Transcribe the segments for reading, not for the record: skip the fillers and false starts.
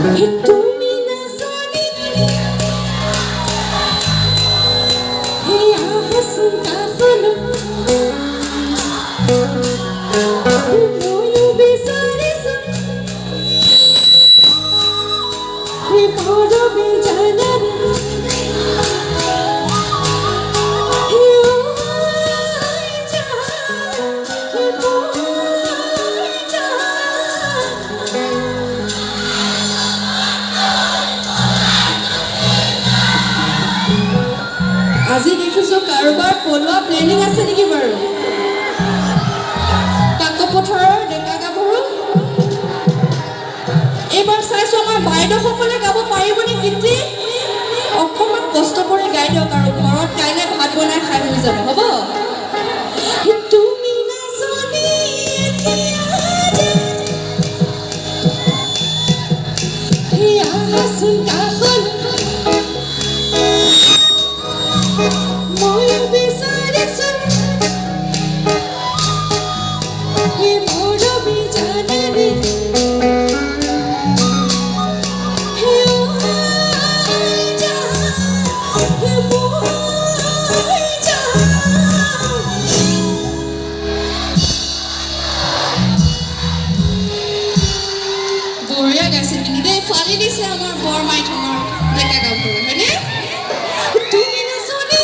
তুমি নাজানি সেয়া হাচোন কাষলৈ ময়ো বিচাৰিছো মৰমে জানানি আজি দেখিছো কাৰোবাৰ পলোৱা প্লেনিং আছে নেকি বাৰু কাকপথাৰৰ ডেকা গাভৰু এইবাৰ চাইছো আমাৰ বাইদেউসকলে গাব পাৰিবনে গীতটি অকণমান কষ্ট কৰি গাই দিয়ক আৰু ঘৰত গাইলে ভাত বনাই খাই হৈ যাব হ'ব তুমি নাজানি সেয়া হাচোন কাষলৈ ময়ো বিচাৰিছো সেই মৰমে জানানি বঢ়িয়া গাইছে কিন্তু দেই ফালি দিছে আমাৰ বৰমাইথঙৰ ডেকা গাভৰু হয়নে তুমি নাজানি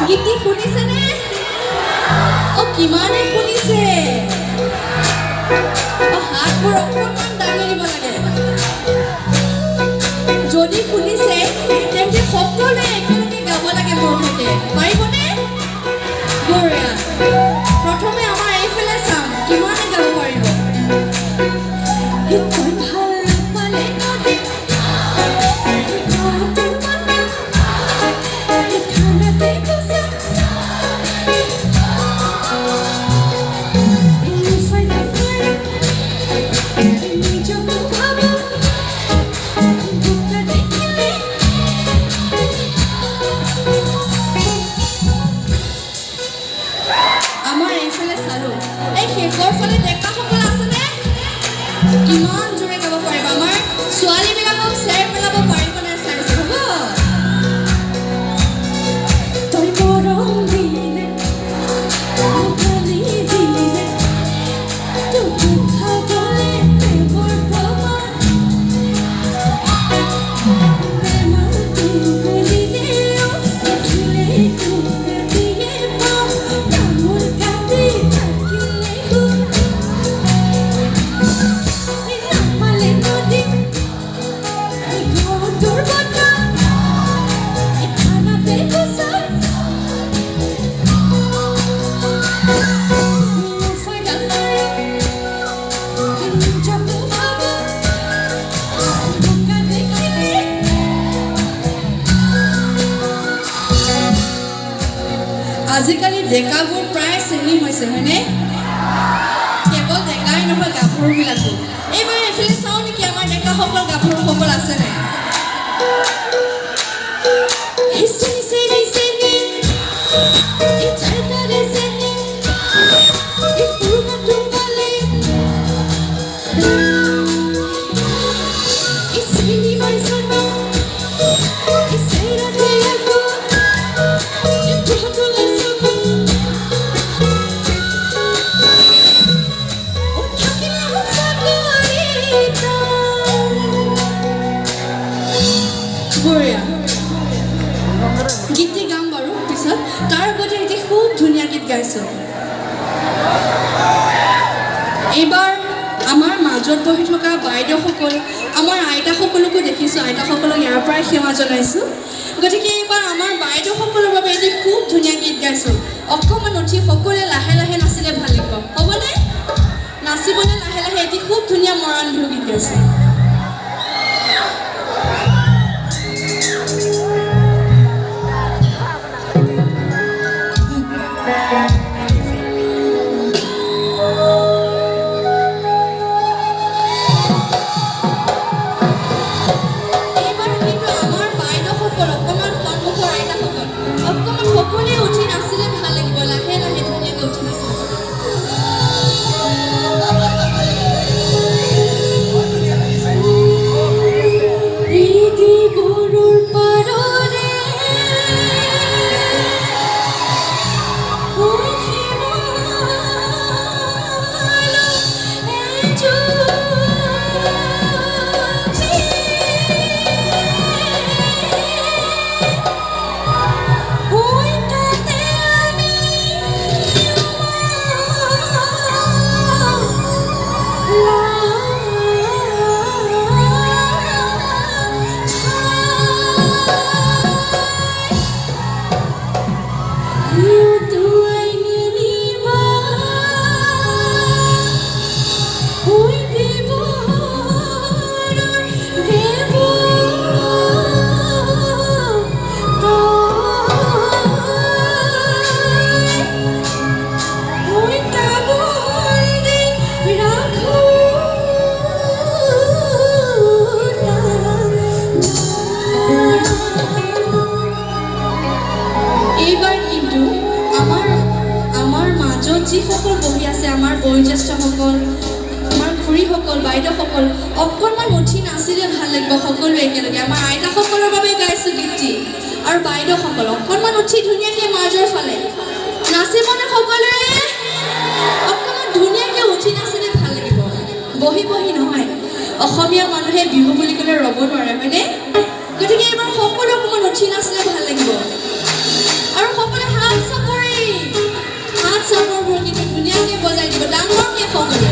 গীতি শুনিছেনে কিমানে শুনিছে হাতবোৰ অকণমান দাঙি দিব লাগে যদি শুনিছে তেন্তে সকলোৱে একেলগে গাব লাগে মোৰ সৈতে পাৰিবনে বঢ়িয়া প্ৰথমে আমাৰ এইফালে চাম কিমান গাব পাৰিব তই ভাল পালে নদী কিমান জোৰে গাব পাৰিব আমাৰ ছোৱালীবিলাকক চেৰ পেলাব পাৰিব নে চাইছে হ'ব তই মৰম দিলে গালি দিলে তোক খাবলে প্ৰেমৰ প্ৰমাণ প্ৰেমটো গলিলেও দেখিলে তোক দিয়ে পাম তামোল কাটি থাকিলে আজিকালি ডেকাবোৰ প্ৰায় চেনি হৈছে হয়নে কেৱল ডেকাই নহয় গাভৰুবিলাকো এইবাৰ এফালে চাওঁ নেকি আমাৰ ডেকাসকল গাভৰুসকল আছেনে গীতটি গাম বাৰু পিছত তাৰ আগতে এটি খুব ধুনীয়া গীত গাইছো এইবাৰ আমাৰ মাজত বহি থকা বাইদেউসকল আমাৰ আইতাসকলকো দেখিছোঁ আইতাসকলক ইয়াৰ পৰাই সেৱা জনাইছোঁ গতিকে এইবাৰ আমাৰ বাইদেউসকলৰ বাবে এটি খুব ধুনীয়া গীত গাইছোঁ অকণমান উঠি সকলোৱে লাহে লাহে নাচিলে ভাল লাগিব হ'বনে নাচিবলৈ লাহে লাহে এটি খুব ধুনীয়া মৰাণ বিহু গীত গাইছে সকলোৱে উঠি নাচিলে ভাল লাগিব লাহে লাহে ধুনীয়াকৈ উঠি নাচিলে যিসকল বহি আছে আমাৰ বয়োজ্যেষ্ঠসকল আমাৰ খুৰীসকল বাইদেউসকল অকণমান উঠি নাচিলে ভাল লাগিব সকলোৱে একেলগে আমাৰ আইতাসকলৰ বাবে গাইছোঁ গীতটি আৰু বাইদেউসকল অকণমান উঠি ধুনীয়াকৈ মাজৰ ফালে নাচিবনে সকলোৱে অকণমান ধুনীয়াকৈ উঠি নাচিলে ভাল লাগিব বহি বহি নহয় অসমীয়া মানুহে বিহু বুলি ক'লে ৰ'ব নোৱাৰে হয়নে গতিকে এইবাৰ সকলো অকণমান উঠি নাচিলে ভাল লাগিব আৰু সকলোৱে হাত চাপৰবোৰ কিন্তু ধুনীয়াকৈ বজাই দিব ডাঙৰকৈ সকলোৱে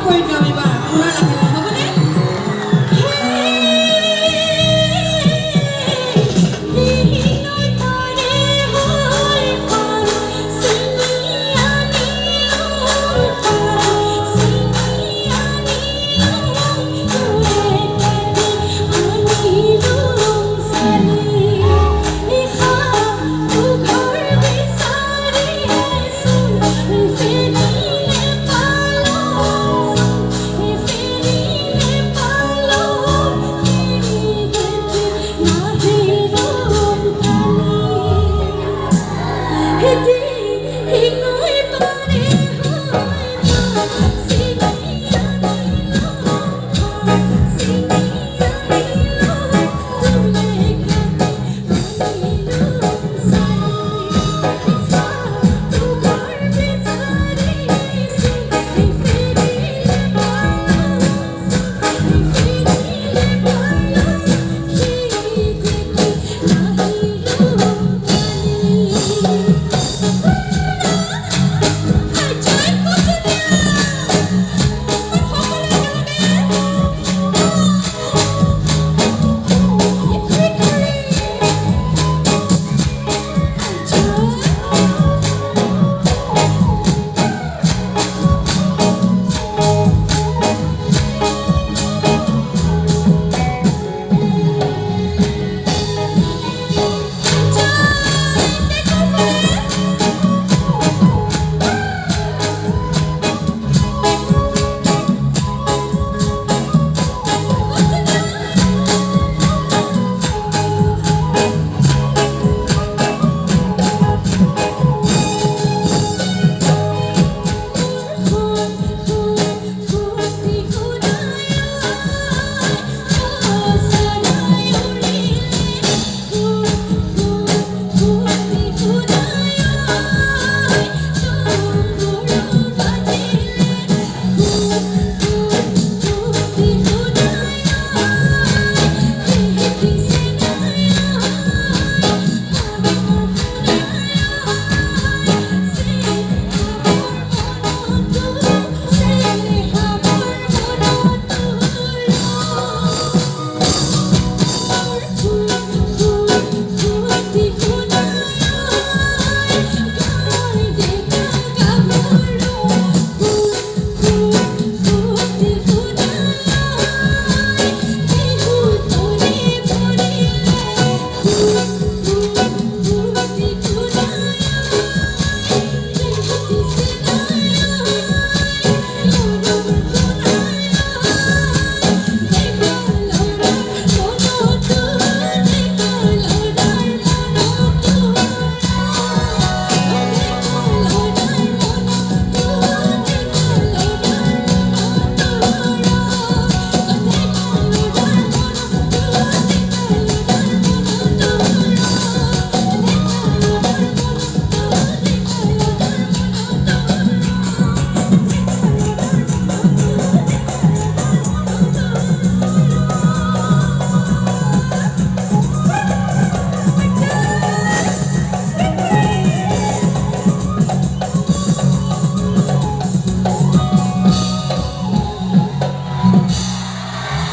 কৰি দিওঁ এইবাৰ পুনৰ লাহে